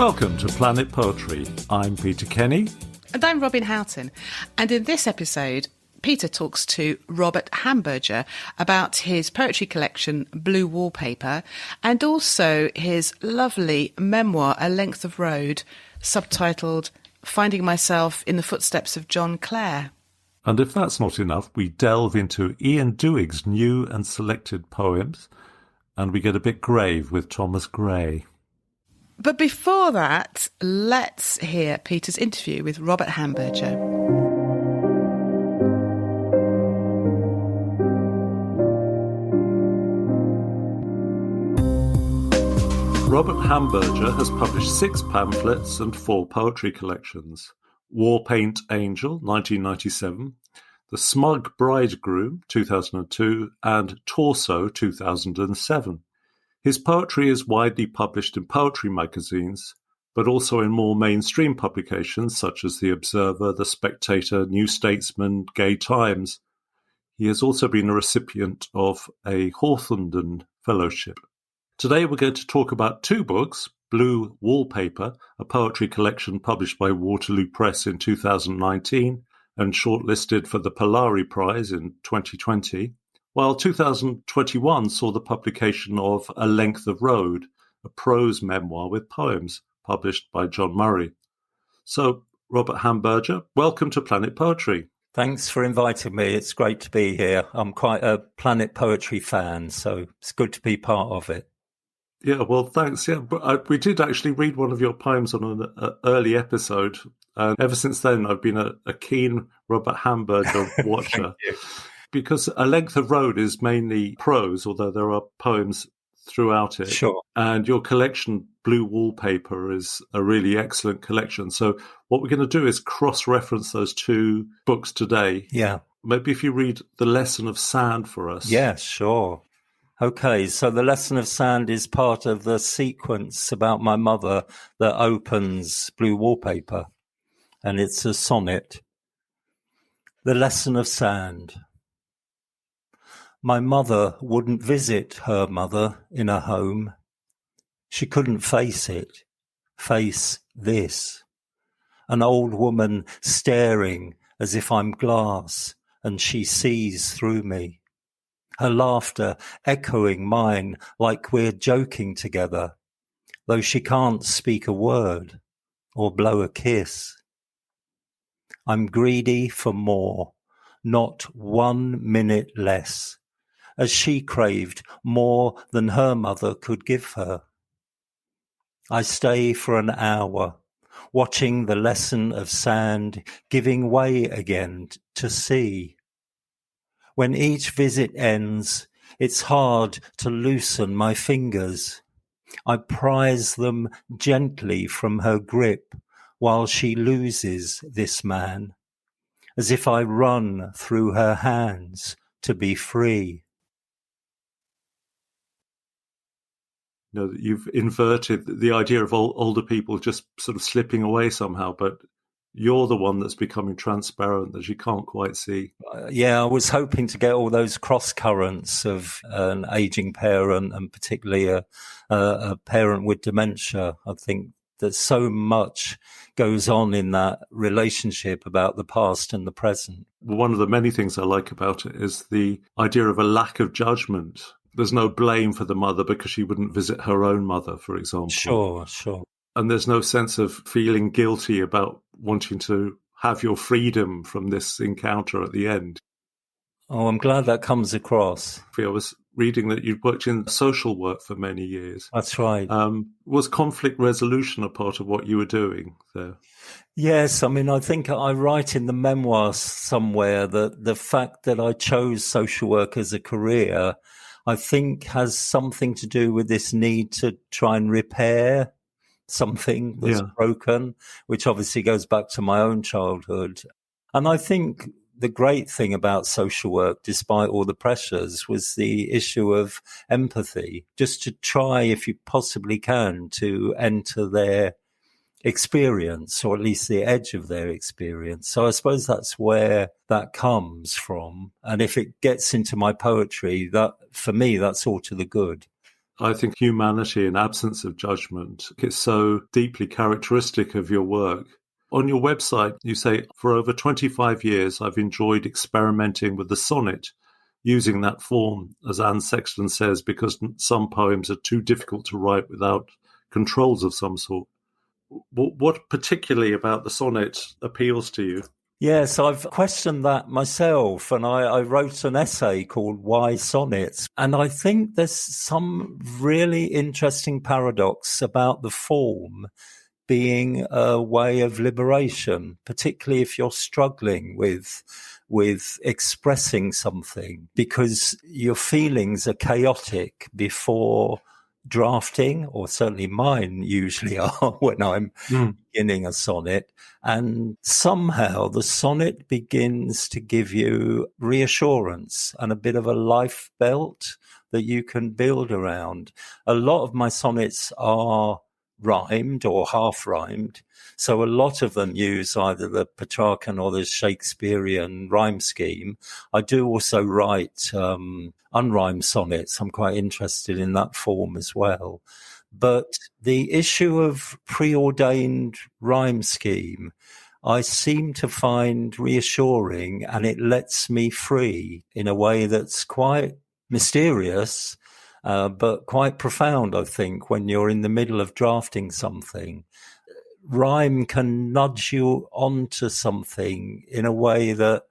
Welcome to Planet Poetry. I'm Peter Kenny. And I'm Robin Houghton. And in this episode, Peter talks to Robert Hamberger about his poetry collection, Blue Wallpaper, and also his lovely memoir, A Length of Road, subtitled Finding Myself in the Footsteps of John Clare. And if that's not enough, we delve into Ian Duig's new and selected poems, and we get a bit grave with Thomas Gray. But before that, let's hear Peter's interview with Robert Hamberger. Robert Hamberger has published 6 pamphlets and 4 poetry collections. War Paint Angel, 1997, The Smug Bridegroom, 2002, and Torso, 2007. His poetry is widely published in poetry magazines, but also in more mainstream publications such as The Observer, The Spectator, New Statesman, Gay Times. He has also been a recipient of a Hawthornden Fellowship. Today we're going to talk about 2 books, Blue Wallpaper, a poetry collection published by Waterloo Press in 2019 and shortlisted for the Polari Prize in 2020, while 2021 saw the publication of A Length of Road, a prose memoir with poems published by John Murray. So, Robert Hamberger, welcome to Planet Poetry. Thanks for inviting me. It's great to be here. I'm quite a Planet Poetry fan, so it's good to be part of it. Yeah, well, thanks. Yeah, but we did actually read one of your poems on an early episode. And ever since then, I've been a keen Robert Hamberger watcher. Because A Length of Road is mainly prose, although there are poems throughout it. Sure. And your collection, Blue Wallpaper, is a really excellent collection. So what we're going to do is cross-reference those 2 books today. Yeah. Maybe if you read The Lesson of Sand for us. Yeah, sure. Okay, so The Lesson of Sand is part of the sequence about my mother that opens Blue Wallpaper, and it's a sonnet. The Lesson of Sand. My mother wouldn't visit her mother in a home. She couldn't face it, face this. An old woman staring as if I'm glass and she sees through me. Her laughter echoing mine like we're joking together, though she can't speak a word or blow a kiss. I'm greedy for more, not 1 minute less, as she craved more than her mother could give her. I stay for an hour, watching the lesson of sand giving way again to sea. When each visit ends, it's hard to loosen my fingers. I prise them gently from her grip while she loses this man, as if I run through her hands to be free. You know, you've inverted the idea of older people just sort of slipping away somehow, but you're the one that's becoming transparent that you can't quite see. Yeah, I was hoping to get all those cross currents of an aging parent, and particularly a parent with dementia. I think that so much goes on in that relationship about the past and the present. One of the many things I like about it is the idea of a lack of judgment. There's no blame for the mother because she wouldn't visit her own mother, for example. Sure. And there's no sense of feeling guilty about wanting to have your freedom from this encounter at the end. Oh, I'm glad that comes across. I was reading that you'd worked in social work for many years. That's right. Was conflict resolution a part of what you were doing there? Yes, I mean, I think I write in the memoir somewhere that the fact that I chose social work as a career, I think has something to do with this need to try and repair something that's broken, which obviously goes back to my own childhood. And I think the great thing about social work, despite all the pressures, was the issue of empathy, just to try, if you possibly can, to enter their experience, or at least the edge of their experience. So I suppose that's where that comes from. And if it gets into my poetry, that, for me, that's all to the good. I think humanity and absence of judgment is so deeply characteristic of your work. On your website, you say, for over 25 years, I've enjoyed experimenting with the sonnet, using that form, as Anne Sexton says, because some poems are too difficult to write without controls of some sort. What particularly about the sonnet appeals to you? Yes, I've questioned that myself, and I wrote an essay called Why Sonnets? And I think there's some really interesting paradox about the form being a way of liberation, particularly if you're struggling with expressing something, because your feelings are chaotic before drafting, or certainly mine usually are when I'm beginning a sonnet. And somehow the sonnet begins to give you reassurance and a bit of a life belt that you can build around. A lot of my sonnets are rhymed or half rhymed. So a lot of them use either the Petrarchan or the Shakespearean rhyme scheme. I do also write unrhymed sonnets. I'm quite interested in that form as well. But the issue of preordained rhyme scheme, I seem to find reassuring, and it lets me free in a way that's quite mysterious, but quite profound, I think, when you're in the middle of drafting something. Rhyme can nudge you onto something in a way that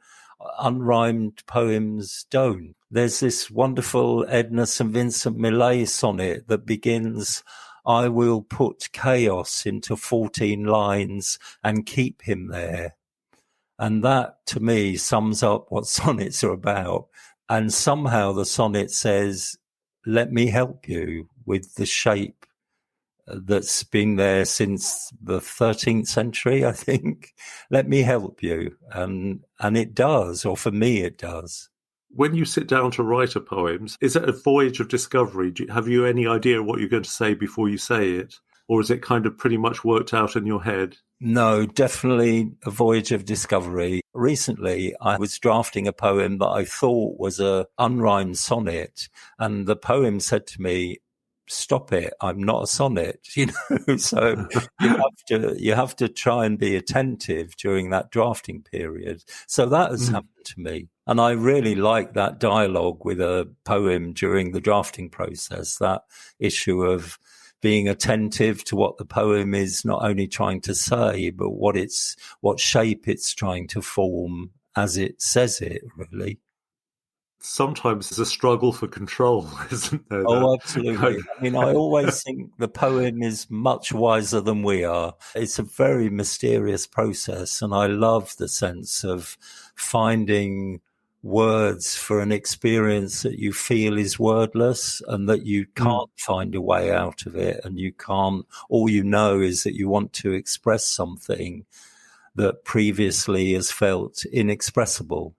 unrhymed poems don't. There's this wonderful Edna St. Vincent Millay sonnet that begins, I will put chaos into 14 lines and keep him there. And that, to me, sums up what sonnets are about. And somehow the sonnet says, let me help you with the shape that's been there since the 13th century, I think. Let me help you. And it does, or for me, it does. When you sit down to write a poem, is it a voyage of discovery? Have you any idea what you're going to say before you say it? Or is it kind of pretty much worked out in your head? No, definitely a voyage of discovery. Recently, I was drafting a poem that I thought was a unrhymed sonnet, and the poem said to me, stop it, I'm not a sonnet, so you have to try and be attentive during that drafting period. So that has happened to me. And I really like that dialogue with a poem during the drafting process, that issue of being attentive to what the poem is not only trying to say, but what shape it's trying to form as it says it, really. Sometimes there's a struggle for control, isn't there? Oh, absolutely. I mean, I always think the poem is much wiser than we are. It's a very mysterious process, and I love the sense of finding words for an experience that you feel is wordless and that you can't find a way out of it, and all you know is that you want to express something that previously has felt inexpressible.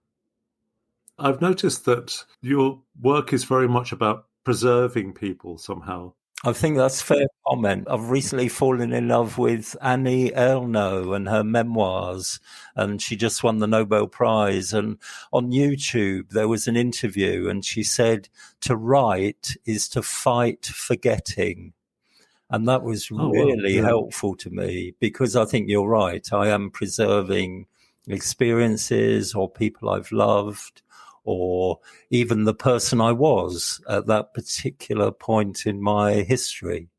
I've noticed that your work is very much about preserving people somehow. I think that's a fair comment. I've recently fallen in love with Annie Ernaux and her memoirs, and she just won the Nobel Prize. And on YouTube, there was an interview, and she said, to write is to fight forgetting. And that was really helpful to me, because I think you're right. I am preserving experiences or people I've loved, or even the person I was at that particular point in my history.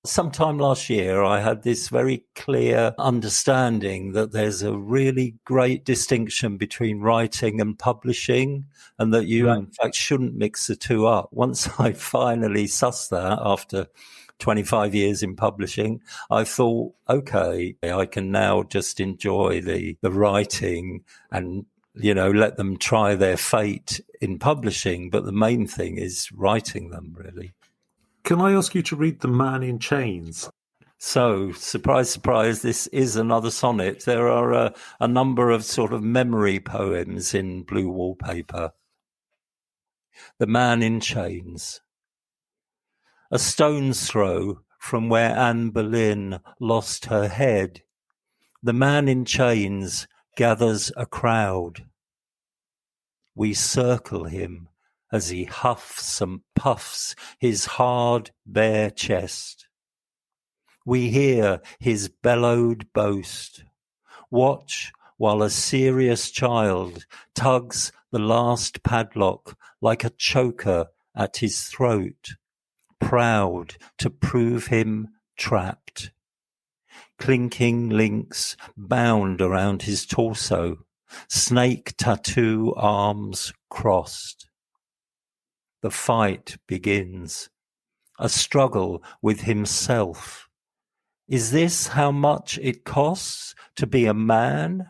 Sometime last year, I had this very clear understanding that there's a really great distinction between writing and publishing, and that you, in fact, shouldn't mix the two up. Once I finally sussed that after 25 years in publishing, I thought, okay, I can now just enjoy the writing and let them try their fate in publishing. But the main thing is writing them, really. Can I ask you to read The Man in Chains? So, surprise, surprise, this is another sonnet. There are a number of sort of memory poems in Blue Wallpaper. The Man in Chains. A stone's throw from where Anne Boleyn lost her head, the man in chains gathers a crowd. We circle him as he huffs and puffs his hard, bare chest. We hear his bellowed boast. Watch while a serious child tugs the last padlock like a choker at his throat, proud to prove him trapped. Clinking links bound around his torso, snake tattoo arms crossed. The fight begins, a struggle with himself. Is this how much it costs to be a man?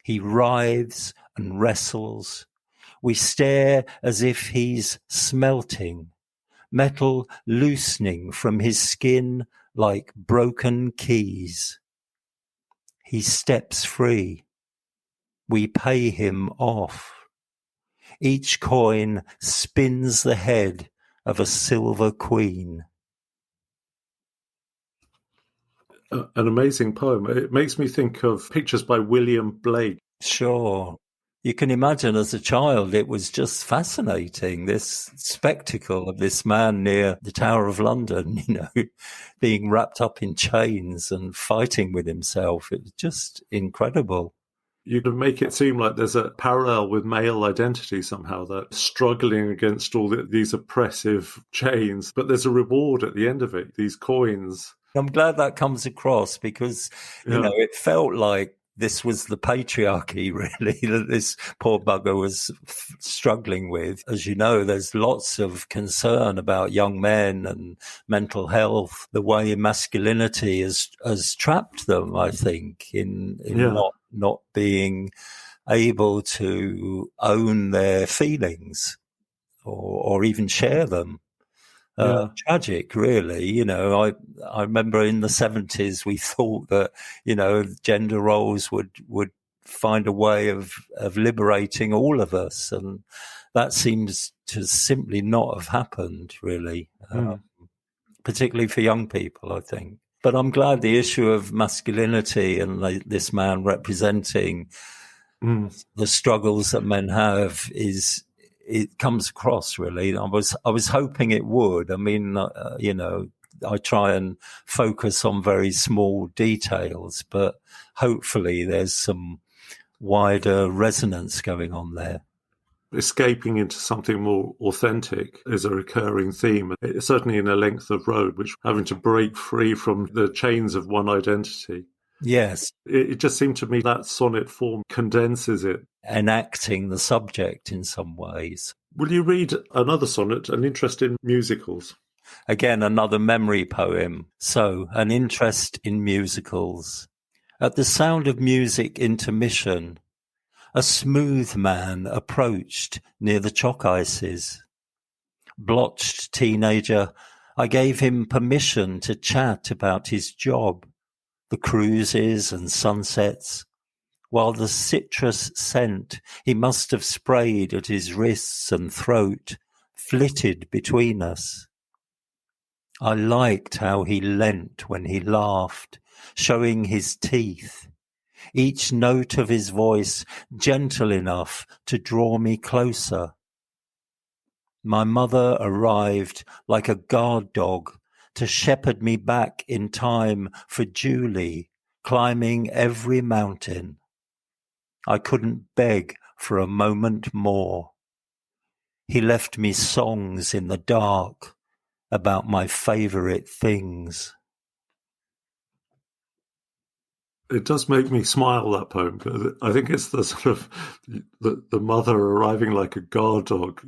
He writhes and wrestles. We stare as if he's smelting, metal loosening from his skin like broken keys. He steps free. We pay him off. Each coin spins the head of a silver queen. An amazing poem. It makes me think of pictures by William Blake. Sure. You can imagine as a child, it was just fascinating, this spectacle of this man near the Tower of London, being wrapped up in chains and fighting with himself. It was just incredible. You can make it seem like there's a parallel with male identity somehow, that struggling against all these oppressive chains, but there's a reward at the end of it, these coins. I'm glad that comes across because, it felt like this was the patriarchy, really, that this poor bugger was struggling with. As you know, there's lots of concern about young men and mental health, the way masculinity has trapped them, I think, in not being able to own their feelings or even share them. Tragic, really. I remember in the 70s we thought that, gender roles would find a way of liberating all of us. And that seems to simply not have happened, really, particularly for young people, I think. But I'm glad the issue of masculinity and this man representing the struggles that men have it comes across, really. I was hoping it would. I mean, I try and focus on very small details, but hopefully there's some wider resonance going on there. Escaping into something more authentic is a recurring theme, certainly in A Length of Road, which having to break free from the chains of one identity. Yes. It just seemed to me that sonnet form condenses it. Enacting the subject in some ways. Will you read another sonnet, An Interest in Musicals? Again, another memory poem. So, An Interest in Musicals. At the sound of music intermission, a smooth man approached near the chalk ices. Blotched teenager, I gave him permission to chat about his job, the cruises and sunsets, while the citrus scent he must have sprayed at his wrists and throat flitted between us. I liked how he leant when he laughed, showing his teeth, each note of his voice gentle enough to draw me closer. My mother arrived like a guard dog to shepherd me back in time for Julie, climbing every mountain. I couldn't beg for a moment more. He left me songs in the dark about my favourite things. It does make me smile, that poem. I think it's the sort of the mother arriving like a guard dog.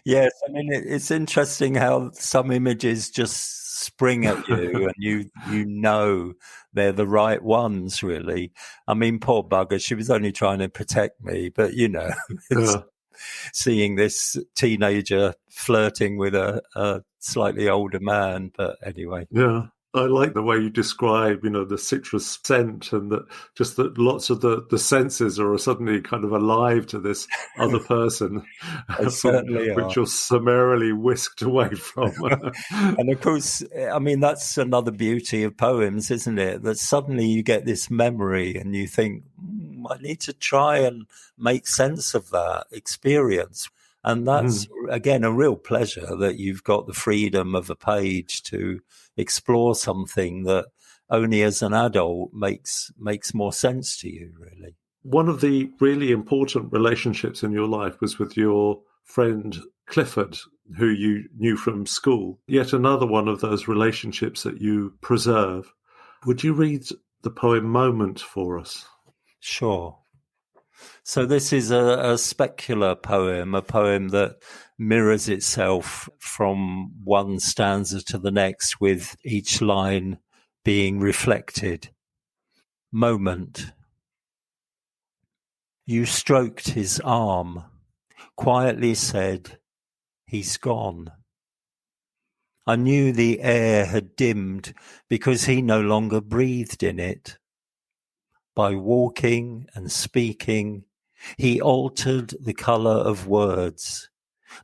Yes, I mean, it's interesting how some images just spring at you and you know they're the right ones, really. I mean, poor bugger, she was only trying to protect me, but, seeing this teenager flirting with a slightly older man, but anyway. Yeah. I like the way you describe, the citrus scent and that lots of the senses are suddenly kind of alive to this other person, which you're summarily whisked away from. And of course, I mean, that's another beauty of poems, isn't it? That suddenly you get this memory and you think, I need to try and make sense of that experience. And that's, again, a real pleasure that you've got the freedom of a page to explore something that only as an adult makes more sense to you, really. One of the really important relationships in your life was with your friend Clifford, who you knew from school. Yet another one of those relationships that you preserve. Would you read the poem Moment for us? Sure. So this is a specular poem, a poem that mirrors itself from one stanza to the next, with each line being reflected. Moment. You stroked his arm, quietly said, "He's gone." I knew the air had dimmed because he no longer breathed in it. By walking and speaking, he altered the colour of words,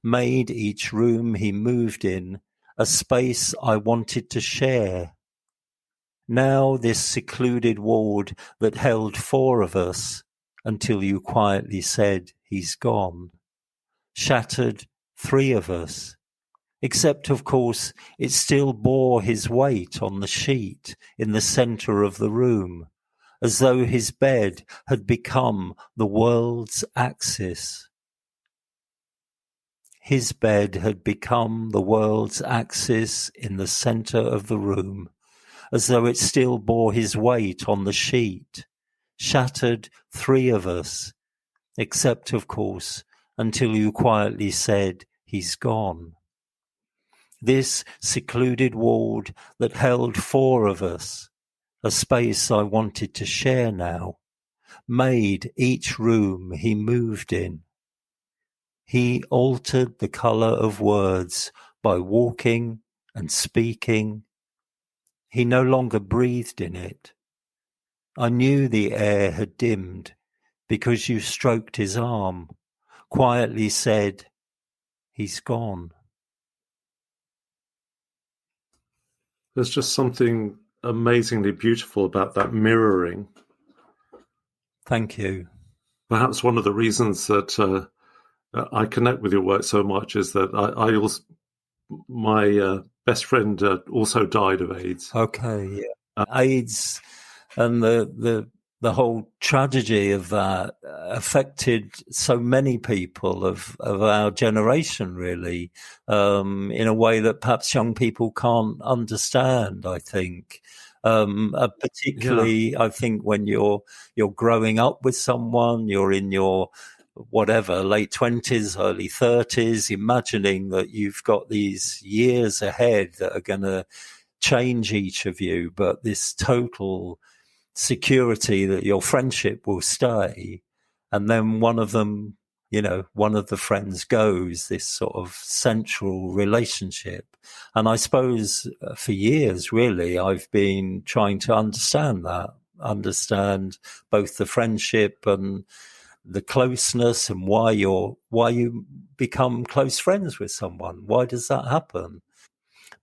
made each room he moved in a space I wanted to share. Now this secluded ward that held 4 of us, until you quietly said he's gone, shattered 3 of us, except of course it still bore his weight on the sheet in the centre of the room, as though his bed had become the world's axis. His bed had become the world's axis in the centre of the room, as though it still bore his weight on the sheet, shattered 3 of us, except, of course, until you quietly said, he's gone. This secluded ward that held 4 of us, a space I wanted to share now, made each room he moved in. He altered the colour of words by walking and speaking. He no longer breathed in it. I knew the air had dimmed because you stroked his arm, quietly said, he's gone. There's just something amazingly beautiful about that mirroring. Thank you. Perhaps one of the reasons that I connect with your work so much is that I also, my best friend also died of AIDS. Okay, yeah. AIDS and the whole tragedy of that affected so many people of our generation, really, in a way that perhaps young people can't understand, I think. Particularly, I think when you're growing up with someone, you're in your whatever, late 20s, early 30s, imagining that you've got these years ahead that are going to change each of you, but this total security that your friendship will stay. And then one of them, one of the friends goes, this sort of central relationship. And I suppose for years, really, I've been trying to understand both the friendship and the closeness, and why you become close friends with someone. Why does that happen?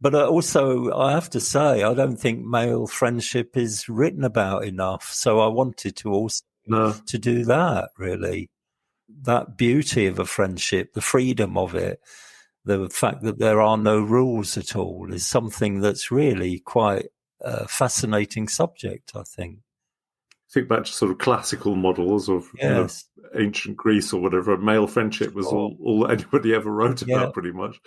But also, I have to say, I don't think male friendship is written about enough. So I wanted to also to do that, really. That beauty of a friendship, the freedom of it, the fact that there are no rules at all is something that's really quite a fascinating subject, I think. Think back to sort of classical models of ancient Greece or whatever. Male friendship was all anybody ever wrote about, pretty much.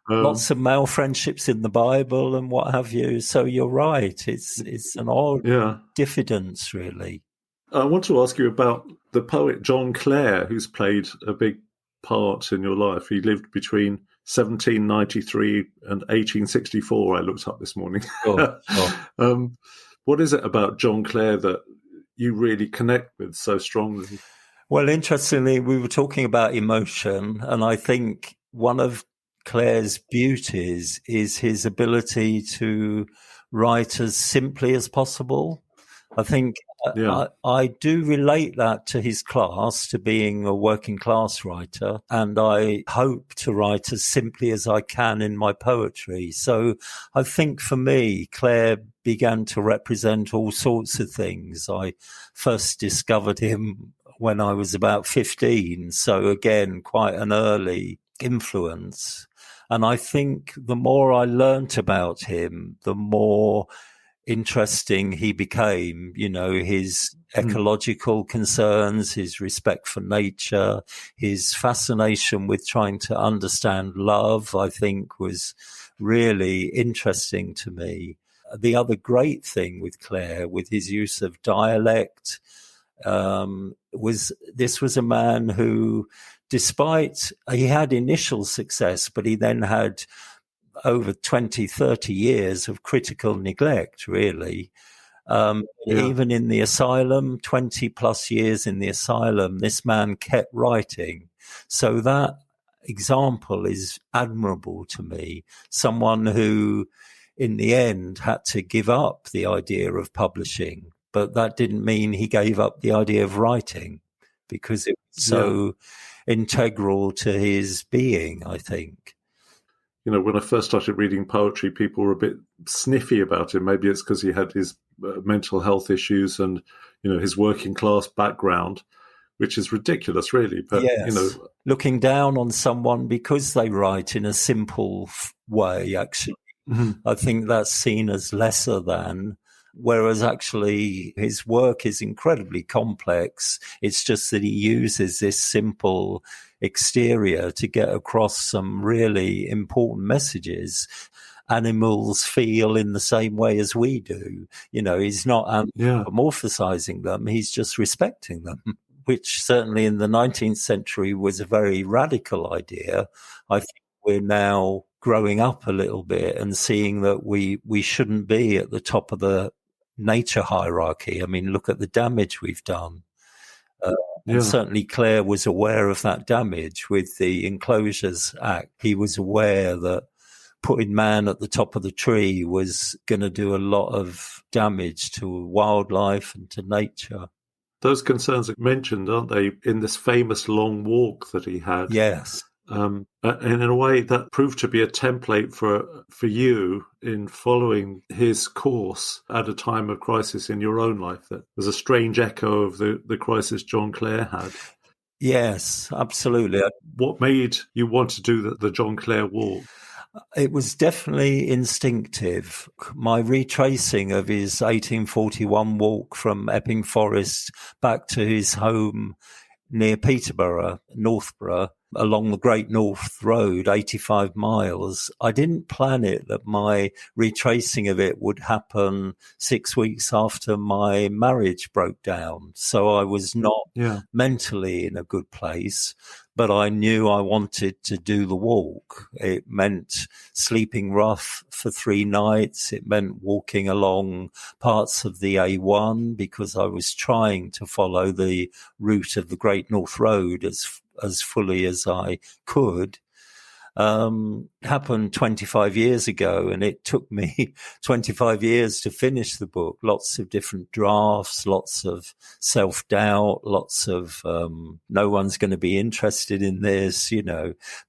Lots of male friendships in the Bible and what have you. So you're right. It's an odd diffidence, really. I want to ask you about the poet John Clare, who's played a big part in your life. He lived between 1793 and 1864, I looked up this morning. What is it about John Clare that you really connect with so strongly? Well, interestingly, we were talking about emotion, and I think one of Clare's beauties is his ability to write as simply as possible. I think I do relate that to his class, to being a working class writer, and I hope to write as simply as I can in my poetry. So I think for me, Clare began to represent all sorts of things. I first discovered him when I was about 15, so again, quite an early influence. And I think the more I learnt about him, the more interesting he became. His ecological concerns, his respect for nature, his fascination with trying to understand love, I think was really interesting to me. The other great thing with Clare, with his use of dialect, was a man who, despite he had initial success, but he then had over 20, 30 years of critical neglect, really. Even in the asylum, 20 plus years in the asylum, this man kept writing. So that example is admirable to me. Someone who, in the end, had to give up the idea of publishing, but that didn't mean he gave up the idea of writing, because it was so integral to his being, I think. When I first started reading poetry, people were a bit sniffy about him. Maybe it's because he had his mental health issues and, his working class background, which is ridiculous, really. But, yes. Looking down on someone because they write in a simple way, actually, I think that's seen as lesser than. Whereas actually his work is incredibly complex. It's just that he uses this simple exterior to get across some really important messages. Animals feel in the same way as we do. He's not anthropomorphizing them. He's just respecting them, which certainly in the 19th century was a very radical idea. I think we're now growing up a little bit and seeing that we shouldn't be at the top of the nature hierarchy. I mean, look at the damage we've done. And certainly Clare was aware of that damage with the Enclosures Act. He was aware that putting man at the top of the tree was going to do a lot of damage to wildlife and to nature. Those concerns are mentioned, aren't they, in this famous long walk that he had? Yes. And in a way, that proved to be a template for you in following his course at a time of crisis in your own life. That was a strange echo of the crisis John Clare had. Yes, absolutely. What made you want to do the John Clare walk? It was definitely instinctive. My retracing of his 1841 walk from Epping Forest back to his home near Peterborough, Northborough, along the Great North Road, 85 miles. I didn't plan it that my retracing of it would happen 6 weeks after my marriage broke down. So I was not mentally in a good place, but I knew I wanted to do the walk. It meant sleeping rough for 3 nights. It meant walking along parts of the A1 because I was trying to follow the route of the Great North Road as fully as I could. Happened 25 years ago, and it took me 25 years to finish the book. Lots of different drafts, lots of self-doubt, lots of no one's going to be interested in this,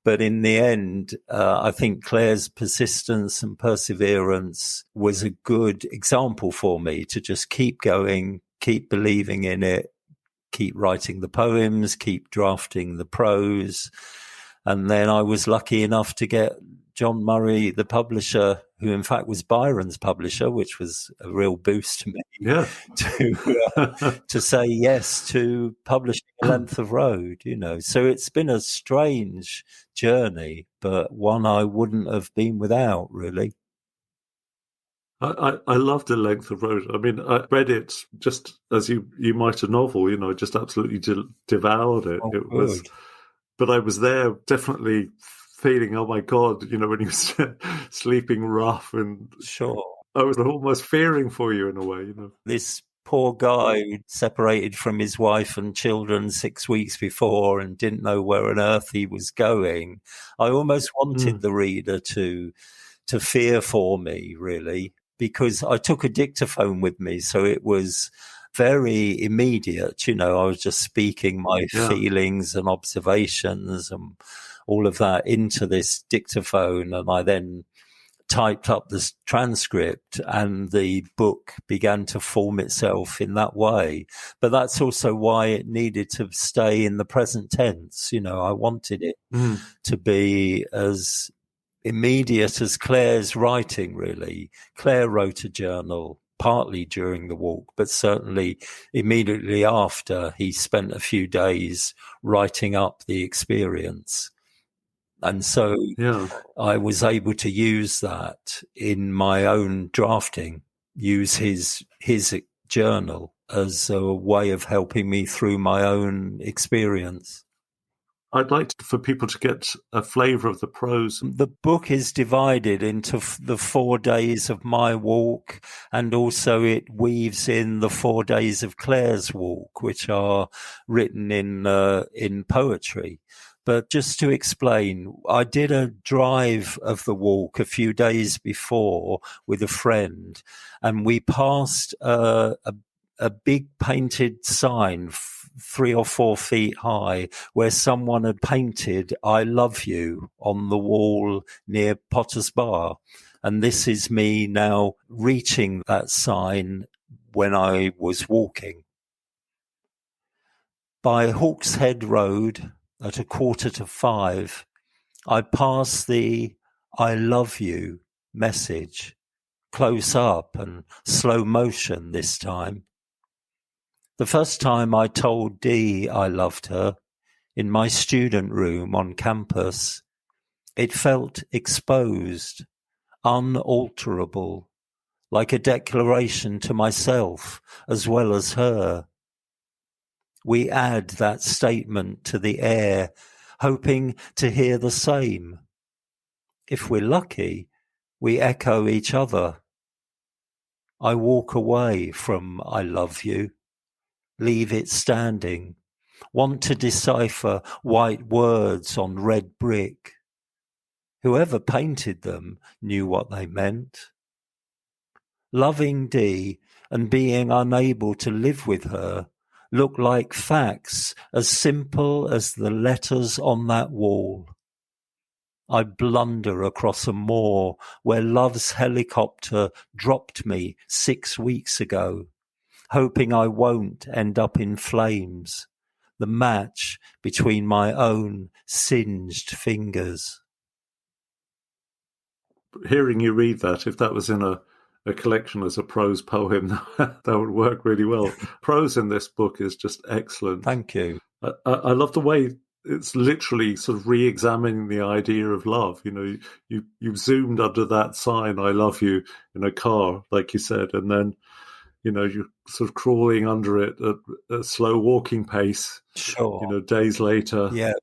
But in the end, I think Clare's persistence and perseverance was a good example for me to just keep going, keep believing in it, keep writing the poems, keep drafting the prose. And then I was lucky enough to get John Murray, the publisher, who in fact was Byron's publisher, which was a real boost to me, to say yes to publishing A Length of Road, So it's been a strange journey, but one I wouldn't have been without, really. I loved A Length of Road. I mean, I read it just as you might a novel, just absolutely devoured it. It was. But I was there definitely feeling, oh my God, when he was sleeping rough, and sure, I was almost fearing for you in a way, This poor guy who separated from his wife and children 6 weeks before and didn't know where on earth he was going. I almost wanted the reader to fear for me, really, because I took a dictaphone with me, so it was very immediate. I was just speaking my feelings and observations and all of that into this dictaphone, and I then typed up the transcript, and the book began to form itself in that way. But that's also why it needed to stay in the present tense. I wanted it to be as immediate as Claire's writing, really. Claire wrote a journal partly during the walk, but certainly immediately after. He spent a few days writing up the experience. And so I was able to use that in my own drafting, use his journal as a way of helping me through my own experience. I'd like for people to get a flavour of the prose. The book is divided into the 4 days of my walk, and also it weaves in the 4 days of Claire's walk, which are written in poetry. But just to explain, I did a drive of the walk a few days before with a friend, and we passed a big painted sign 3 or 4 feet high, where someone had painted "I love you" on the wall near Potter's Bar. And this is me now reaching that sign when I was walking. By Hawkshead Road at 5:15, I passed the "I love you" message, close up and slow motion this time. The first time I told Dee I loved her, in my student room on campus, it felt exposed, unalterable, like a declaration to myself as well as her. We add that statement to the air, hoping to hear the same. If we're lucky, we echo each other. I walk away from "I love you," leave it standing, want to decipher white words on red brick. Whoever painted them knew what they meant. Loving Dee and being unable to live with her look like facts as simple as the letters on that wall. I blunder across a moor where love's helicopter dropped me 6 weeks ago, hoping I won't end up in flames, the match between my own singed fingers. Hearing you read that, if that was in a collection as a prose poem, that would work really well. Prose in this book is just excellent. Thank you. I love the way it's literally sort of re-examining the idea of love. You've zoomed under that sign, "I love you," in a car, like you said, and then you're sort of crawling under it at a slow walking pace. Sure. Days later. Yeah,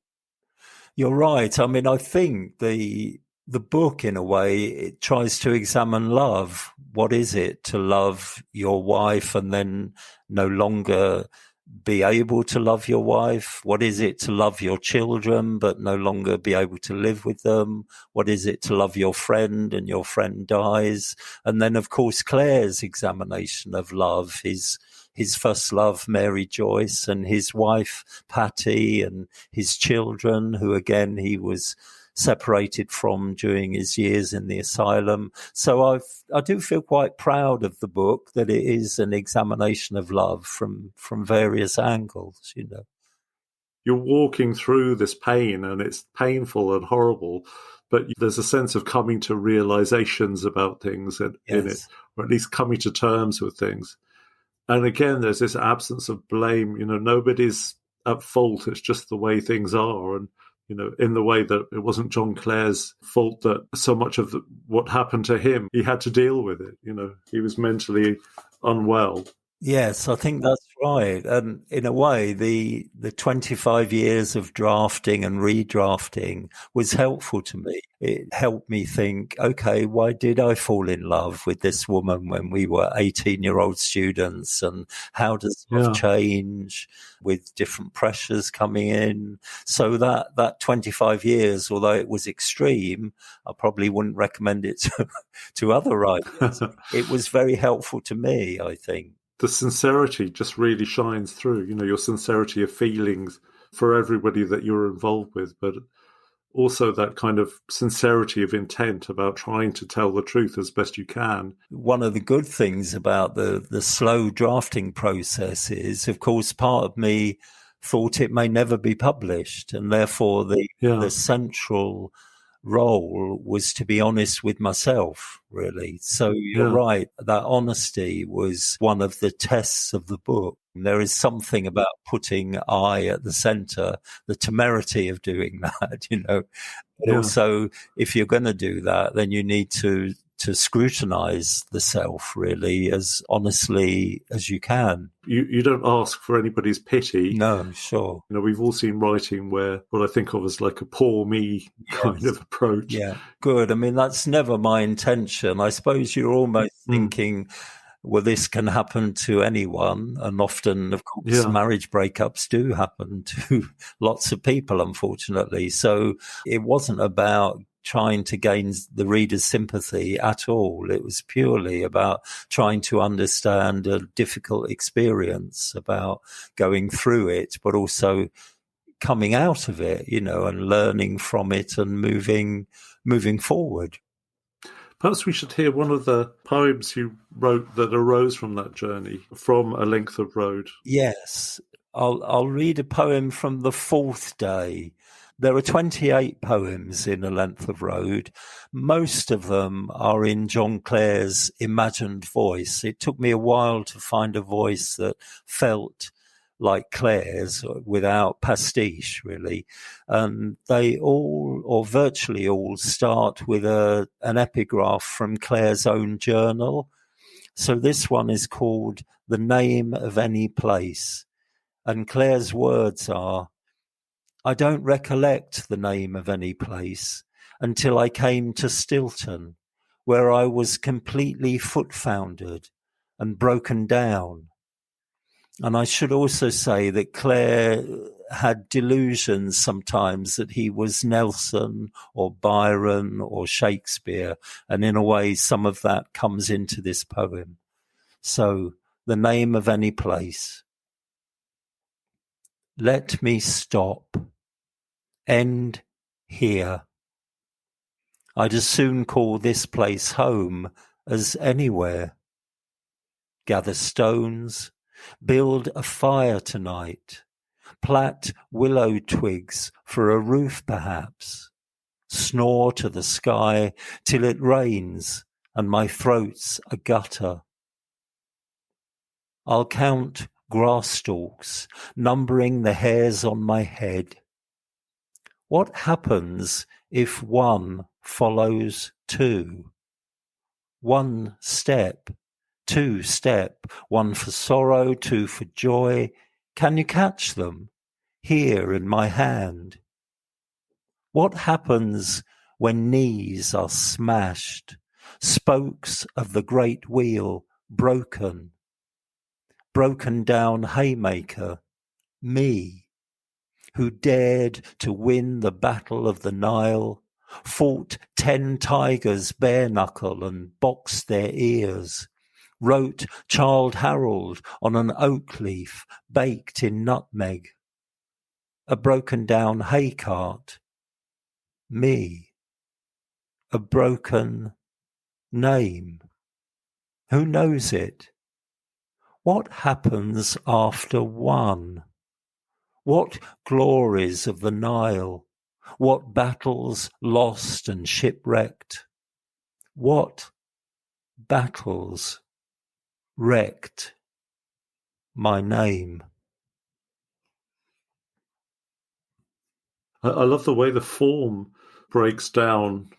you're right. I mean, I think the book, in a way, it tries to examine love. What is it to love your wife and then no longer be able to love your wife? What is it to love your children but no longer be able to live with them? What is it to love your friend and your friend dies? And then, of course, Claire's examination of love, his first love, Mary Joyce, and his wife, Patty, and his children, who, again, he was separated from during his years in the asylum. So I do feel quite proud of the book, that it is an examination of love from various angles, You're walking through this pain, and it's painful and horrible, but there's a sense of coming to realizations about things in it, or at least coming to terms with things. And again, there's this absence of blame. Nobody's at fault. It's just the way things are. And in the way that it wasn't John Clare's fault that so much of what happened to him, he had to deal with it. He was mentally unwell. Yes, I think that's right. And in a way, the 25 years of drafting and redrafting was helpful to me. It helped me think, okay, why did I fall in love with this woman when we were 18-year-old students? And how does love change with different pressures coming in? So that 25 years, although it was extreme, I probably wouldn't recommend it to other writers. It was very helpful to me, I think. The sincerity just really shines through, your sincerity of feelings for everybody that you're involved with. But also that kind of sincerity of intent about trying to tell the truth as best you can. One of the good things about the slow drafting process is, of course, part of me thought it may never be published, and therefore the central role was to be honest with myself, really. So you're right, that honesty was one of the tests of the book. There is something about putting I at the centre, the temerity of doing that, But also, if you're going to do that, then you need to scrutinise the self, really, as honestly as you can. You don't ask for anybody's pity. No, sure. We've all seen writing where what I think of as like a poor me kind of approach. Yeah, good. I mean, that's never my intention. I suppose you're almost thinking, well, this can happen to anyone. And often, of course, marriage breakups do happen to lots of people, unfortunately. So it wasn't about trying to gain the reader's sympathy at all. It was purely about trying to understand a difficult experience, about going through it, but also coming out of it, and learning from it and moving forward. Perhaps we should hear one of the poems you wrote that arose from that journey, from A Length of Road. Yes, I'll read a poem from the fourth day. There are 28 poems in A Length of Road. Most of them are in John Clare's imagined voice. It took me a while to find a voice that felt like Clare's without pastiche, really. And they all, or virtually all, start with an epigraph from Clare's own journal. So this one is called The Name of Any Place. And Clare's words are, I don't recollect the name of any place until I came to Stilton, where I was completely foot-foundered and broken down. And I should also say that Clare had delusions sometimes that he was Nelson or Byron or Shakespeare, and in a way some of that comes into this poem. So, The Name of Any Place. Let me stop. End here. I'd as soon call this place home as anywhere. Gather stones, build a fire tonight, plait willow twigs for a roof perhaps, snore to the sky till it rains and my throat's a gutter. I'll count grass stalks, numbering the hairs on my head. What happens if one follows two? One step, two step, one for sorrow, two for joy. Can you catch them here in my hand? What happens when knees are smashed, spokes of the great wheel broken? Broken down haymaker, me, who dared to win the battle of the Nile, fought 10 tigers bare-knuckle and boxed their ears, wrote Childe Harold on an oak leaf baked in nutmeg, a broken-down hay cart, me, a broken name. Who knows it? What happens after one? What glories of the Nile, what battles lost and shipwrecked, what battles wrecked my name. I love the way the form breaks down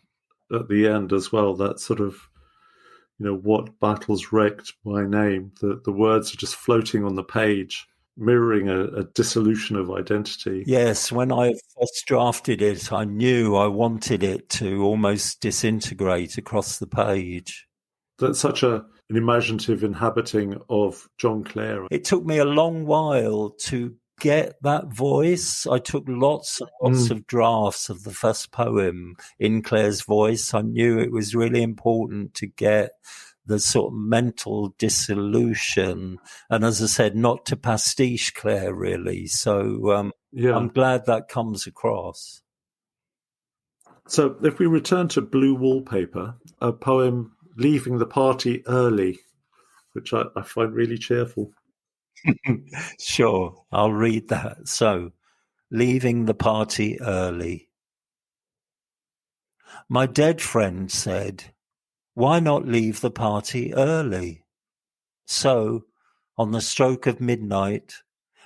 at the end as well, that sort of, what battles wrecked my name. The words are just floating on the page, mirroring a dissolution of identity. Yes, when I first drafted it, I knew I wanted it to almost disintegrate across the page. That's such an imaginative inhabiting of John Clare. It took me a long while to get that voice. I took lots and lots of drafts of the first poem in Clare's voice. I knew it was really important to get the sort of mental dissolution, and as I said, not to pastiche Clare really. So I'm glad that comes across. So if we return to Blue Wallpaper, a poem Leaving the Party Early, which I find really cheerful. Sure, I'll read that. So, leaving the party early. My dead friend said, why not leave the party early? So, on the stroke of midnight,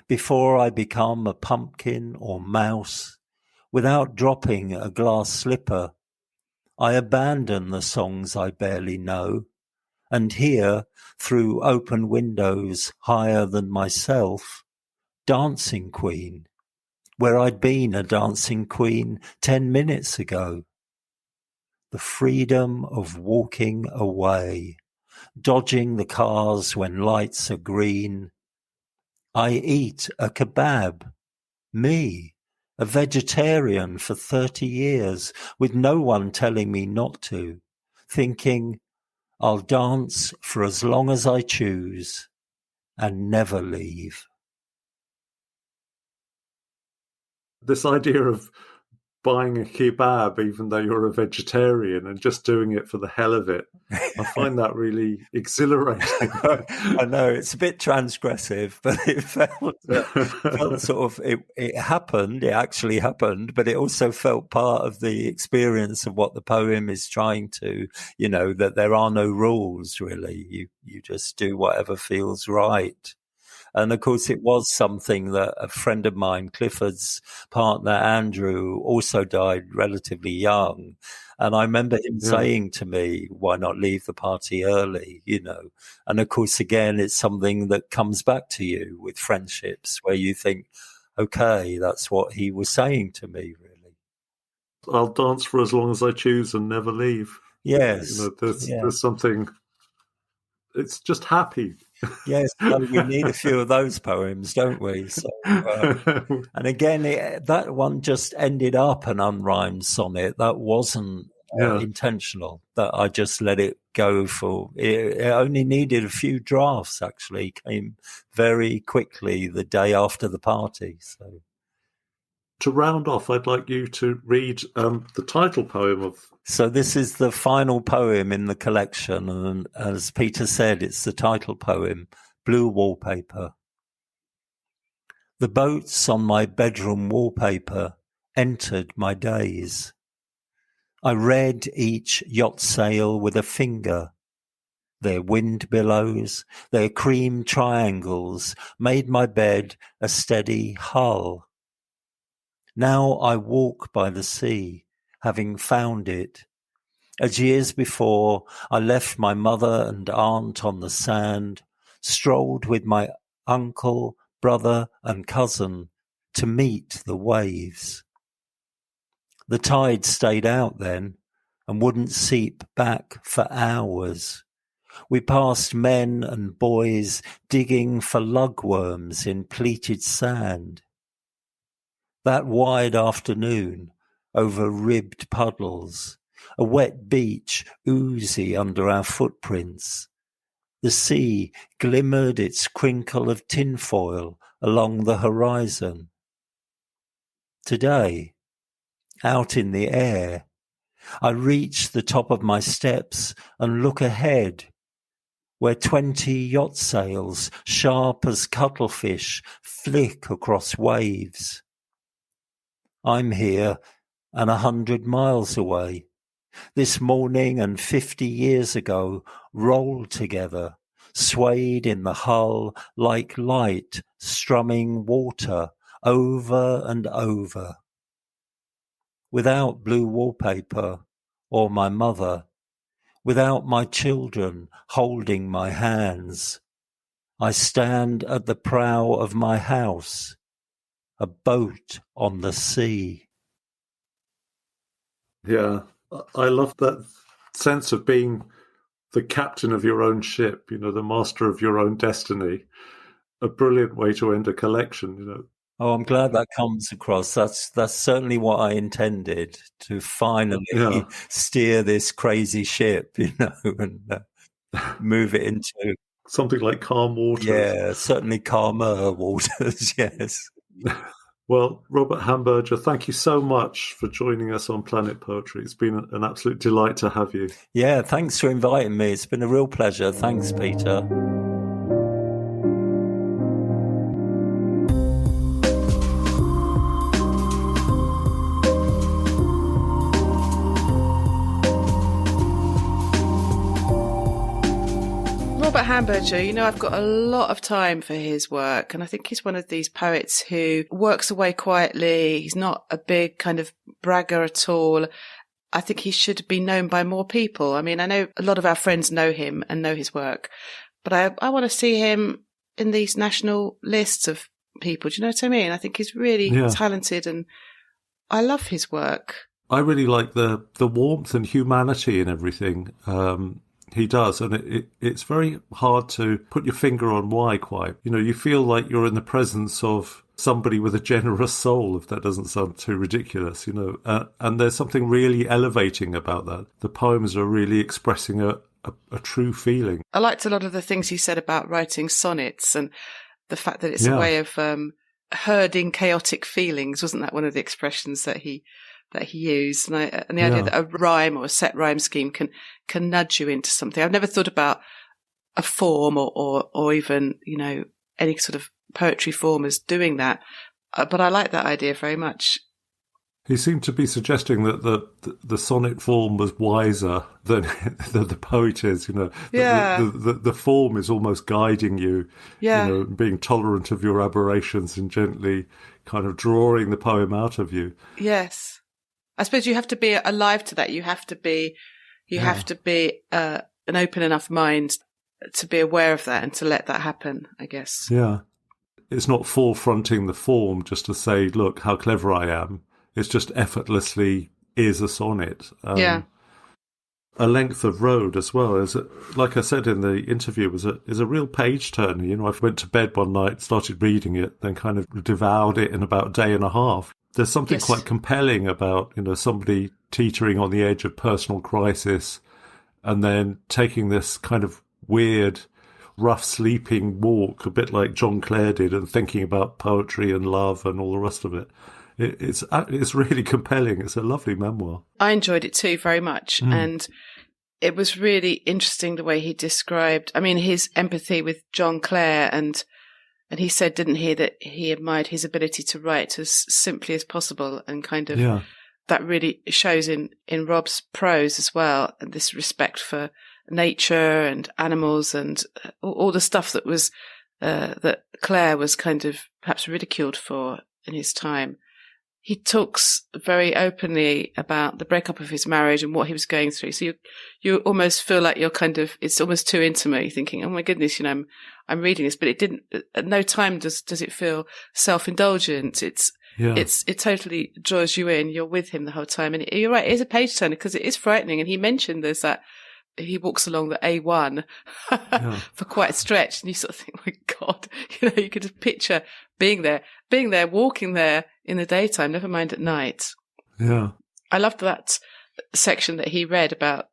before I become a pumpkin or mouse, without dropping a glass slipper, I abandon the songs I barely know, and hear, through open windows higher than myself, Dancing Queen, where I'd been a dancing queen 10 minutes ago. The freedom of walking away, dodging the cars when lights are green. I eat a kebab, me, a vegetarian for 30 years, with no one telling me not to, thinking I'll dance for as long as I choose and never leave. This idea of buying a kebab even though you're a vegetarian and just doing it for the hell of it, I find that really exhilarating. I know it's a bit transgressive, but it felt sort of it happened. It actually happened, but it also felt part of the experience of what the poem is trying to, that there are no rules really. You just do whatever feels right. And of course, it was something that a friend of mine, Clifford's partner, Andrew, also died relatively young. And I remember him saying to me, why not leave the party early, And of course, again, it's something that comes back to you with friendships where you think, okay, that's what he was saying to me, really. I'll dance for as long as I choose and never leave. Yes. There's something, it's just happy. Yes, so we need a few of those poems, don't we? So, and again, that one just ended up an unrhymed sonnet. That wasn't intentional. That I just let it go for. It only needed a few drafts. Actually, came very quickly the day after the party. So, to round off, I'd like you to read the title poem of. So this is the final poem in the collection, and as Peter said, it's the title poem, Blue Wallpaper. The boats on my bedroom wallpaper entered my days. I read each yacht sail with a finger. Their wind billows, their cream triangles made my bed a steady hull. Now I walk by the sea, having found it. As years before, I left my mother and aunt on the sand, strolled with my uncle, brother and cousin to meet the waves. The tide stayed out then and wouldn't seep back for hours. We passed men and boys digging for lugworms in pleated sand. That wide afternoon over ribbed puddles, a wet beach oozy under our footprints. The sea glimmered its crinkle of tinfoil along the horizon. Today, out in the air, I reach the top of my steps and look ahead, where 20 yacht sails, sharp as cuttlefish, flick across waves. I'm here and 100 miles away. This morning and 50 years ago rolled together, swayed in the hull like light strumming water over and over. Without blue wallpaper or my mother, without my children holding my hands, I stand at the prow of my house, a boat on the sea. Yeah, I love that sense of being the captain of your own ship, the master of your own destiny. A brilliant way to end a collection, Oh, I'm glad that comes across. That's certainly what I intended, to finally steer this crazy ship, and move it into something like calm waters. Yeah, certainly calmer waters. Yes. Well, Robert Hamberger, thank you so much for joining us on Planet Poetry. It's been an absolute delight to have you. Yeah, thanks for inviting me. It's been a real pleasure. Thanks, Peter. Robert Hamberger, I've got a lot of time for his work, and I think he's one of these poets who works away quietly. He's not a big kind of bragger at all. I think he should be known by more people. I mean, I know a lot of our friends know him and know his work, but I want to see him in these national lists of people. Do you know what I mean? I think he's really talented, and I love his work. I really like the warmth and humanity in everything he does, and it's very hard to put your finger on why quite. You feel like you're in the presence of somebody with a generous soul, if that doesn't sound too ridiculous, and there's something really elevating about that. The poems are really expressing a true feeling. I liked a lot of the things he said about writing sonnets and the fact that it's a way of herding chaotic feelings. Wasn't that one of the expressions that he used? And the idea that a rhyme or a set rhyme scheme can nudge you into something. I've never thought about a form or even, any sort of poetry form as doing that. But I like that idea very much. He seemed to be suggesting that the sonnet form was wiser than the poet is, The form is almost guiding you, being tolerant of your aberrations and gently kind of drawing the poem out of you. Yes. I suppose you have to be alive to that. You have to be an open enough mind to be aware of that and to let that happen, I guess. Yeah. It's not forefronting the form just to say, look, how clever I am. It's just effortlessly is a sonnet. A length of road as well. Like I said in the interview, is a real page turner. I went to bed one night, started reading it, then kind of devoured it in about a day and a half. There's something quite compelling about, somebody teetering on the edge of personal crisis and then taking this kind of weird, rough sleeping walk, a bit like John Clare did, and thinking about poetry and love and all the rest of it. It's really compelling. It's a lovely memoir. I enjoyed it too very much. And it was really interesting the way he described, his empathy with John Clare, and he said, didn't he, that he admired his ability to write as simply as possible, and kind of that really shows in Rob's prose as well, and this respect for nature and animals and all the stuff that was that Clare was kind of perhaps ridiculed for in his time. He talks very openly about the breakup of his marriage and what he was going through. So you almost feel like it's almost too intimate. You're thinking, oh my goodness, I'm reading this, but it didn't, at no time does it feel self-indulgent. It totally draws you in. You're with him the whole time. And you're right, it is a page turner because it is frightening. And he mentioned there's that he walks along the A1 for quite a stretch, and you sort of think, oh my God, you could just picture being there, walking there in the daytime, never mind at night. Yeah. I loved that section that he read about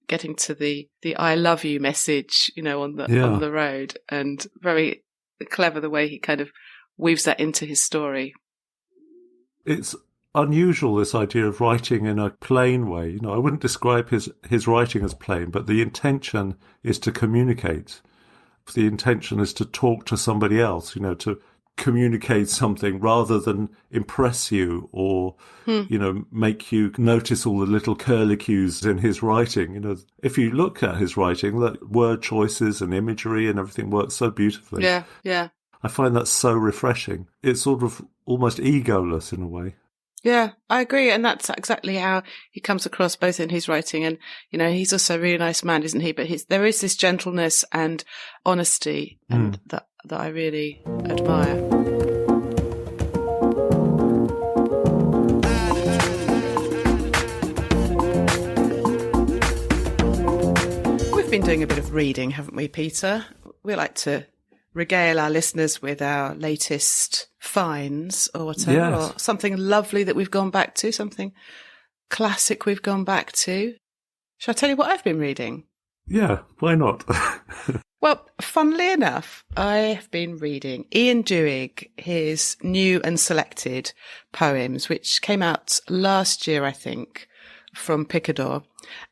getting to the I love you message, on the road, and very clever the way he kind of weaves that into his story. It's unusual, this idea of writing in a plain way. I wouldn't describe his writing as plain, but the intention is to communicate. The intention is to talk to somebody else, to communicate something rather than impress you or, make you notice all the little curlicues in his writing. If you look at his writing, the word choices and imagery and everything works so beautifully. Yeah, yeah. I find that so refreshing. It's sort of almost egoless in a way. Yeah, I agree. And that's exactly how he comes across both in his writing and, he's also a really nice man, isn't he? But there is this gentleness and honesty and that I really admire. We've been doing a bit of reading, haven't we, Peter? We like to regale our listeners with our latest finds or whatever, or something lovely that we've gone back to, something classic we've gone back to. Shall I tell you what I've been reading? Yeah, why not? Well, funnily enough, I have been reading Ian Duig, his new and selected poems, which came out last year, I think, from Picador.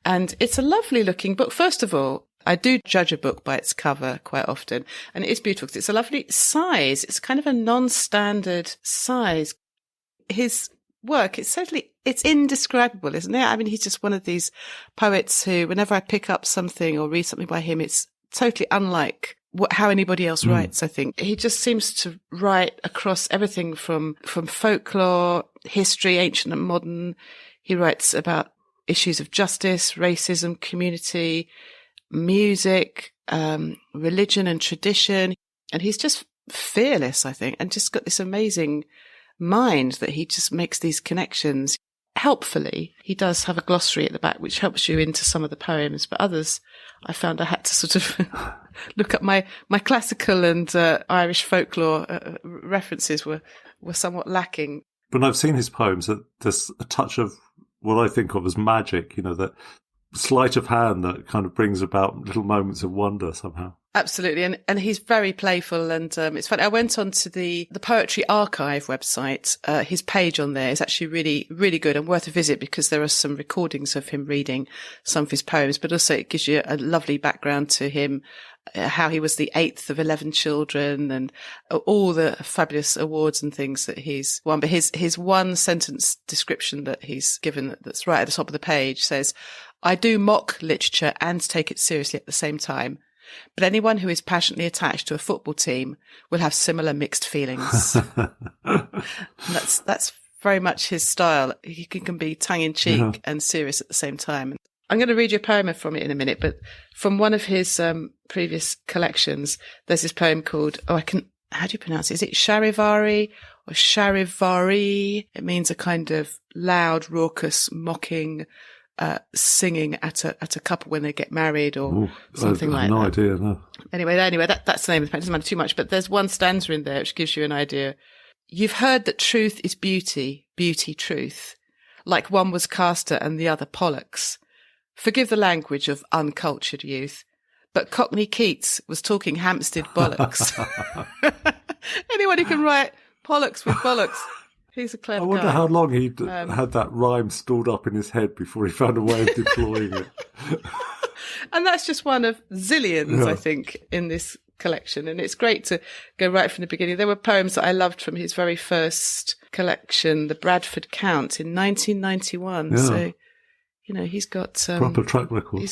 And it's a lovely looking book. First of all, I do judge a book by its cover quite often, and it is beautiful because it's a lovely size. It's kind of a non-standard size. His work, it's indescribable, isn't it? I mean, he's just one of these poets who, whenever I pick up something or read something by him, it's totally unlike how anybody else writes, I think. He just seems to write across everything from folklore, history, ancient and modern. He writes about issues of justice, racism, community, music, religion and tradition. And he's just fearless, I think, and just got this amazing mind that he just makes these connections. Helpfully, he does have a glossary at the back, which helps you into some of the poems, but others I found I had to sort of look up my classical and Irish folklore references were somewhat lacking. When I've seen his poems, there's a touch of what I think of as magic, that sleight of hand that kind of brings about little moments of wonder somehow. Absolutely. And he's very playful. And it's funny. I went on to the Poetry Archive website. His page on there is actually really, really good and worth a visit because there are some recordings of him reading some of his poems, but also it gives you a lovely background to him, how he was the 8th of 11 children and all the fabulous awards and things that he's won. But his one sentence description that he's given that's right at the top of the page says, "I do mock literature and take it seriously at the same time. But anyone who is passionately attached to a football team will have similar mixed feelings." That's very much his style. He can be tongue-in-cheek and serious at the same time. I'm going to read you a poem from it in a minute, but from one of his previous collections, there's this poem called, how do you pronounce it? Is it Charivari or Charivari? It means a kind of loud, raucous, mocking singing at a couple when they get married or something like that. No idea, no. Anyway, that's the name of the poem. It doesn't matter too much, but there's one stanza in there which gives you an idea. "You've heard that truth is beauty, beauty truth, like one was Castor and the other Pollux. Forgive the language of uncultured youth, but Cockney Keats was talking Hampstead bollocks." Anyone who can write Pollux with bollocks, he's a clever guy. I wonder how long he had that rhyme stored up in his head before he found a way of deploying it. And that's just one of zillions, I think, in this collection. And it's great to go right from the beginning. There were poems that I loved from his very first collection, The Bradford Count, in 1991. Yeah. So, he's got proper track record.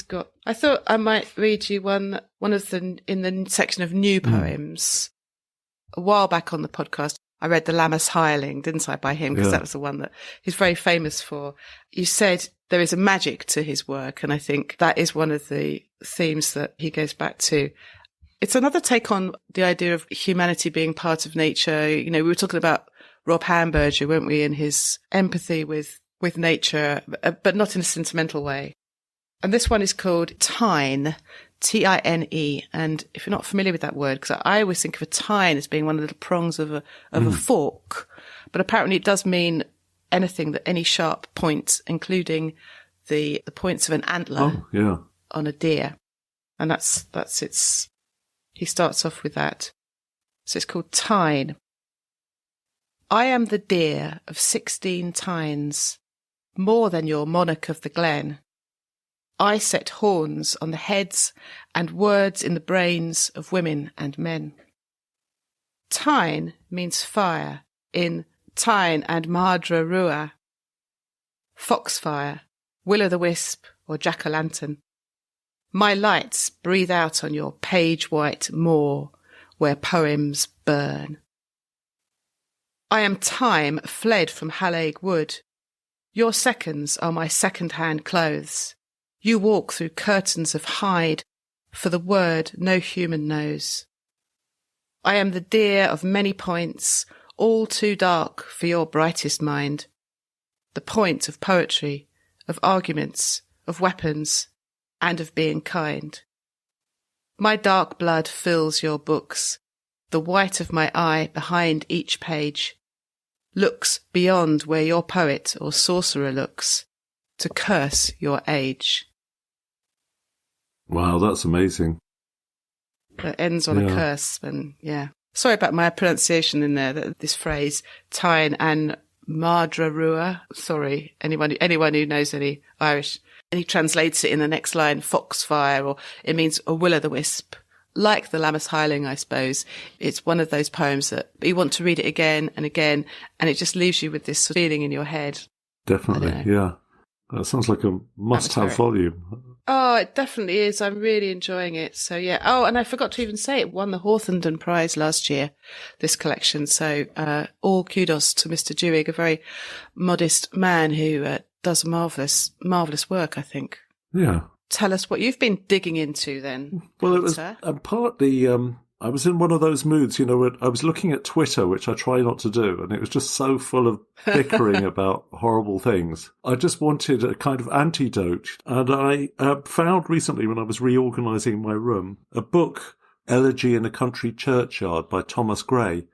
I thought I might read you one of the in the section of new poems. A while back on the podcast, I read The Lammas Hireling, didn't I, by him, because that was the one that he's very famous for. You said there is a magic to his work, and I think that is one of the themes that he goes back to. It's another take on the idea of humanity being part of nature. We were talking about Rob Hamberger, weren't we, in his empathy with nature, but not in a sentimental way. And this one is called Tine, Tine. And if you're not familiar with that word, because I always think of a tine as being one of the little prongs of a fork, but apparently it does mean anything that any sharp point, including the points of an antler on a deer. And that's its, he starts off with that. So it's called Tine. "I am the deer of 16 tines, more than your monarch of the glen. I set horns on the heads and words in the brains of women and men." Tine means fire in Tyne and Madra Rua, foxfire, will-o'-the-wisp or jack-o'-lantern. My lights breathe out on your page-white moor where poems burn. I am time fled from Hallaig Wood. Your seconds are my second-hand clothes. You walk through curtains of hide for the word no human knows. I am the deer of many points, all too dark for your brightest mind. The point of poetry, of arguments, of weapons, and of being kind. My dark blood fills your books. The white of my eye behind each page looks beyond where your poet or sorcerer looks to curse your age. Wow, that's amazing. that ends on a curse. And sorry about my pronunciation in there. This phrase, Tain and Madra Rua. Sorry, anyone who knows any Irish. And he translates it in the next line, foxfire, or it means a will-o'-the-wisp. Like the Lammas Hiling, I suppose. It's one of those poems that you want to read it again and again, and it just leaves you with this feeling in your head. Definitely, yeah. That sounds like a must-have volume. Oh, it definitely is. I'm really enjoying it. So, yeah. Oh, and I forgot to even say it won the Hawthornden Prize last year, this collection. So, all kudos to Mr. Dewey, a very modest man who does marvellous work, I think. Yeah. Tell us what you've been digging into then. Well, it was partly, I was in one of those moods, where I was looking at Twitter, which I try not to do, and it was just so full of bickering about horrible things. I just wanted a kind of antidote. And I found recently, when I was reorganising my room, a book, Elegy in a Country Churchyard by Thomas Gray.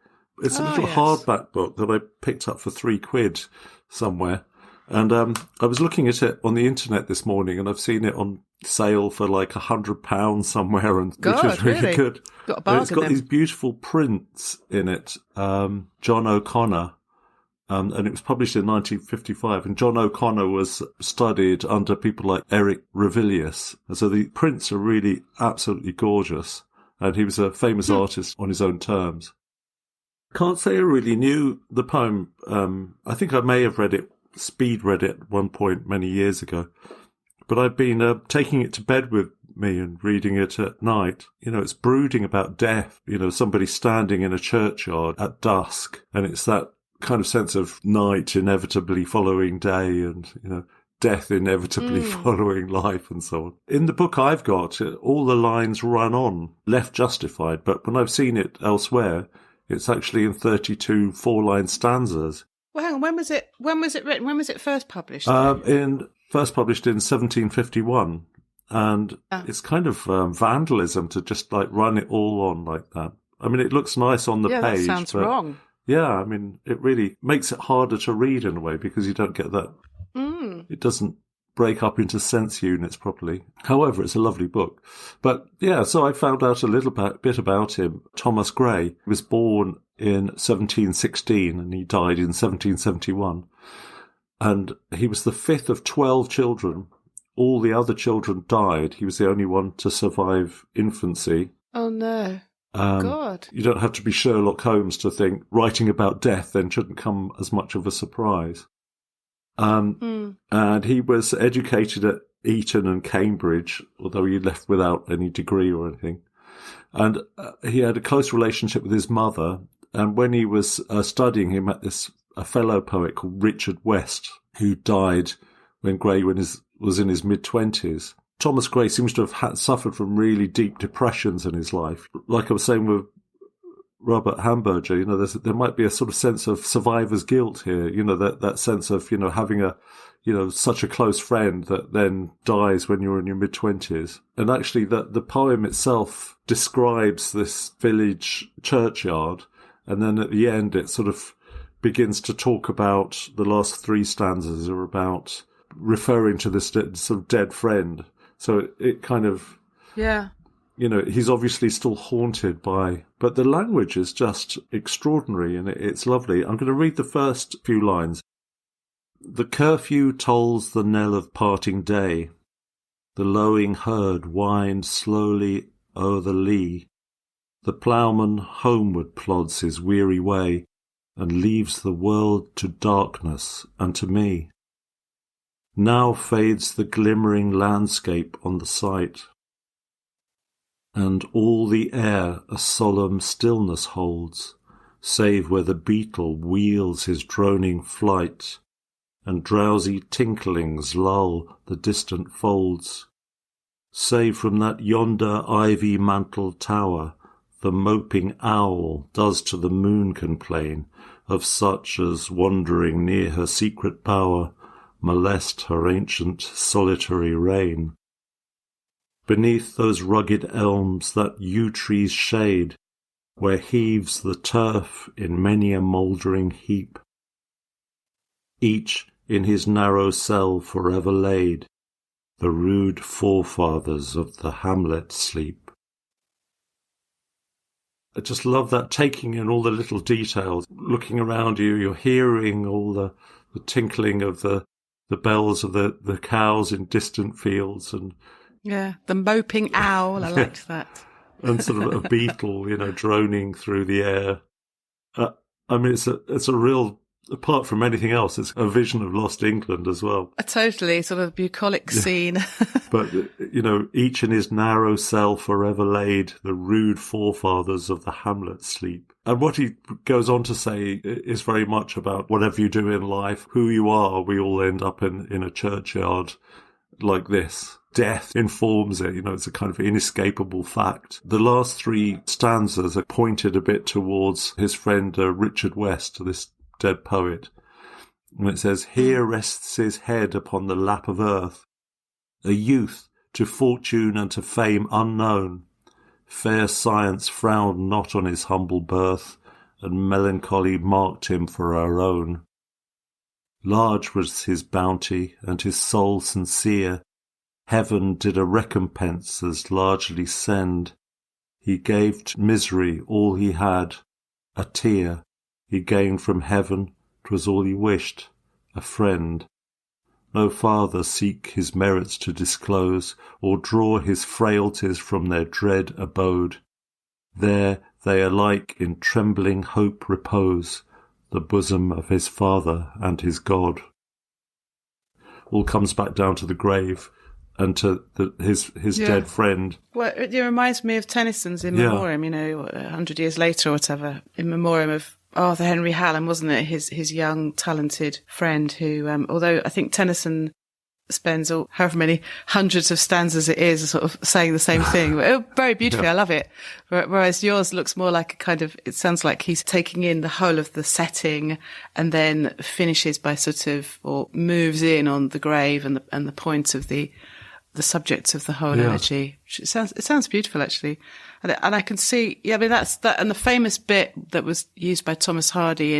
It's a little hardback book that I picked up for £3 somewhere. And I was looking at it on the internet this morning, and I've seen it on sale for like £100 somewhere, and which is really good. Got a bargain. It's got these beautiful prints in it. John O'Connor, and it was published in 1955. And John O'Connor was studied under people like Eric Revilius, and so the prints are really absolutely gorgeous. And he was a famous artist on his own terms. Can't say I really knew the poem. I think I may have speed read it at one point many years ago, but I've been taking it to bed with me and reading it at night. It's brooding about death, somebody standing in a churchyard at dusk, and it's that kind of sense of night inevitably following day, and death inevitably following life, and so on. In the book I've got, all the lines run on, left justified, but when I've seen it elsewhere, it's actually in 32 4-line stanzas. Well, hang on. When was it written? When was it first published? First published in 1751, and it's kind of vandalism to just like run it all on like that. I mean, it looks nice on the page. That sounds wrong. Yeah, I mean, it really makes it harder to read in a way because you don't get that. It doesn't break up into sense units properly. However, it's a lovely book. But yeah, so I found out a little bit about him. Thomas Gray was born in 1716 and he died in 1771. And he was the fifth of 12 children. All the other children died. He was the only one to survive infancy. Oh, no. God. You don't have to be Sherlock Holmes to think writing about death then shouldn't come as much of a surprise. And he was educated at Eton and Cambridge, although he left without any degree or anything. And he had a close relationship with his mother. And when he was studying, he met a fellow poet called Richard West, who died when Gray was in his mid-20s. Thomas Gray seems to have suffered from really deep depressions in his life. Like I was saying with Robert Hamberger, there might be a sort of sense of survivor's guilt here, that sense of, having such a close friend that then dies when you're in your mid-20s. And actually the poem itself describes this village churchyard, and then at the end it sort of begins to talk about the last three stanzas are about referring to this sort of dead friend. So it kind of... Yeah. He's obviously still haunted by... But the language is just extraordinary and it's lovely. I'm going to read the first few lines. The curfew tolls the knell of parting day. The lowing herd winds slowly o'er the lea. The ploughman homeward plods his weary way and leaves the world to darkness and to me. Now fades the glimmering landscape on the sight, and all the air a solemn stillness holds, save where the beetle wheels his droning flight, and drowsy tinklings lull the distant folds. Save from that yonder ivy-mantled tower, the moping owl does to the moon complain of such as, wandering near her secret bower, molest her ancient solitary reign. Beneath those rugged elms that yew trees shade, where heaves the turf in many a mouldering heap, each in his narrow cell forever laid, the rude forefathers of the hamlet sleep. I just love that, taking in all the little details, looking around you, you're hearing all the tinkling of the bells of the cows in distant fields, and yeah, the moping owl. I liked that. And sort of a beetle, droning through the air. I mean, it's a real, apart from anything else, it's a vision of lost England as well. A totally sort of bucolic scene. But, each in his narrow cell forever laid, the rude forefathers of the hamlet sleep. And what he goes on to say is very much about whatever you do in life, who you are, we all end up in a churchyard like this. Death informs it, it's a kind of inescapable fact. The last 3 stanzas are pointed a bit towards his friend Richard West, this dead poet. And it says, "Here rests his head upon the lap of earth, a youth to fortune and to fame unknown. Fair science frowned not on his humble birth, and melancholy marked him for our own. Large was his bounty, and his soul sincere. Heaven did a recompense as largely send. He gave to misery all he had, a tear. He gained from heaven, 'twas all he wished, a friend. No farther seek his merits to disclose, or draw his frailties from their dread abode. There they alike in trembling hope repose, the bosom of his Father and his God." All comes back down to the grave and to his dead friend. Well, it reminds me of Tennyson's In Memoriam, 100 years later or whatever, In Memoriam of Arthur Henry Hallam, wasn't it? His young, talented friend who, although I think Tennyson spends however many hundreds of stanzas it is sort of saying the same thing. Very beautifully. I love it. Whereas yours looks more like a kind of, it sounds like he's taking in the whole of the setting and then finishes by or moves in on the grave and the point of the subject of the whole elegy. It sounds beautiful, actually. And I can see, I mean, that's that. And the famous bit that was used by Thomas Hardy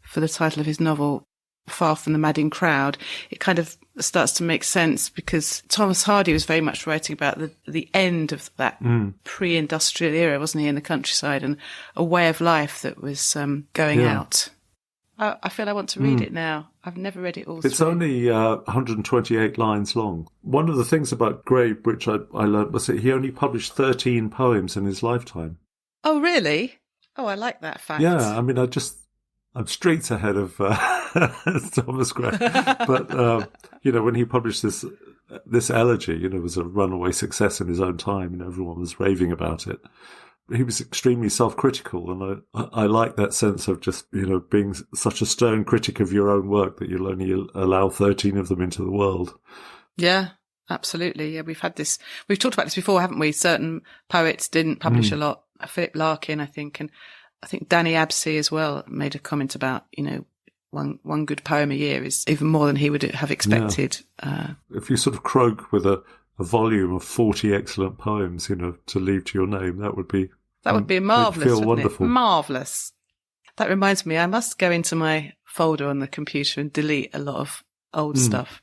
for the title of his novel, Far from the Madding Crowd, it kind of starts to make sense because Thomas Hardy was very much writing about the end of that pre-industrial era, wasn't he, in the countryside, and a way of life that was going out. I feel I want to read it now. I've never read it all through. It's only 128 lines long. One of the things about Gray, which I learned, was that he only published 13 poems in his lifetime. Oh, really? Oh, I like that fact. Yeah, I mean, I'm streets ahead of Thomas Gray. But, when he published this elegy, it was a runaway success in his own time. Everyone was raving about it. He was extremely self-critical, and I like that sense of just, being such a stern critic of your own work that you'll only allow 13 of them into the world. Yeah, absolutely. Yeah, we've talked about this before, haven't we? Certain poets didn't publish a lot. Philip Larkin, I think, and I think Danny Absey as well made a comment about, one good poem a year is even more than he would have expected. Yeah. If you sort of croak with a volume of 40 excellent poems, to leave to your name, that would be marvellous. Feel wonderful. Marvellous. That reminds me, I must go into my folder on the computer and delete a lot of old stuff.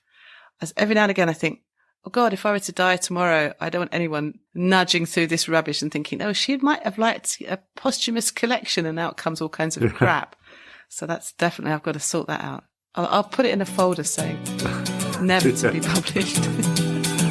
As every now and again I think, oh God, if I were to die tomorrow, I don't want anyone nudging through this rubbish and thinking, oh, she might have liked a posthumous collection, and out comes all kinds of crap. So that's definitely, I've got to sort that out. I'll put it in a folder saying never to be published.